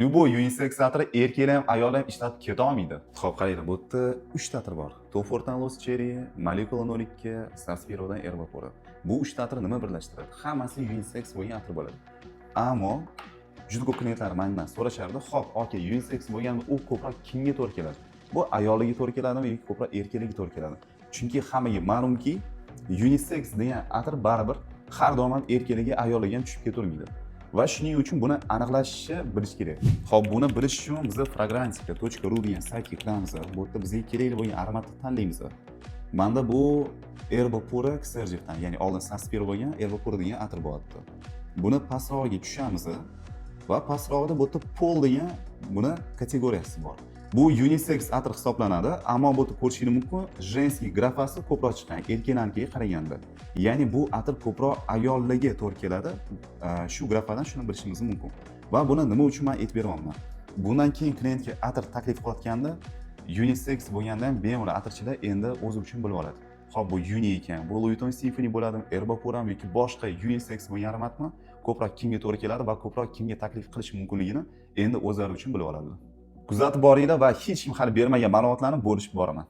Любой unisex atri erkak ham ayol ham ishlatib keta olmaydi. Xo'p, qaranglar, bu yerda 3 ta atir bor. Tofordan Los Cherry, Molecula 02, Saspirodan Herbapora. Bu 3 ta atir nima birlashtiradi? Hammasi unisex bo'lgan atir bo'ladi. Ammo juda ko'p klientlar mendan so'rashardi, "Xo'p, aka, unisex bo'lganda u ko'proq kimga to'g'ri keladi? Bu ayoliga to'g'ri keladimi yoki ko'proq erkaklarga to'g'ri keladi?" Chunki hammaga ma'lumki, unisex degan atir baribir har doim ham erkaklarga, ayollarga ham tushib ketavermaydi. Va shuning uchun buni aniqlashni bilish kerak. Xo'p, buni bilish uchun biz fragrantika.ru degan saytga kiramiz. Bu yerda bizga kerakli bo'lgan aromatni tanlaymiz. Menda bu Herbapora Xerjifdan, ya'ni oldin Saspiro bo'lgan Herbapora degan atir bo'lyapti. Buni pastrog'iga tushamiz va pastrog'ida bu yerda pol degan buni kategoriyasi bor. Bu unisex atir hisoblanadi, ammo bu yerda ko'rishingiz mumkin, женский grafasi ko'proq chiqqan, erkaklarnikiga qaraganda. Ya'ni bu atir ko'proq ayollarga to'g'ri keladi. Shu grafadan shuni bilishimiz mumkin. Va buni nima uchun men aytib beraman? Bundan keyin klientga atir taklif qilayotganda unisex bo'lganda ham bemalol atirchilar endi o'zi uchun bilib oladi. Xo'p, bu Uni ekan, bu Louis Vuitton Symphony bo'ladimi, Herbapora yoki boshqa unisex bo'lgan aromatmi, ko'proq kimga to'g'ri keladi va ko'proq kimga taklif qilish mumkinligini endi o'zlari uchun bilib oladi. Kuzatib boringlar va hech kim hali bermagan ma'lumotlarni bo'lishib boraman.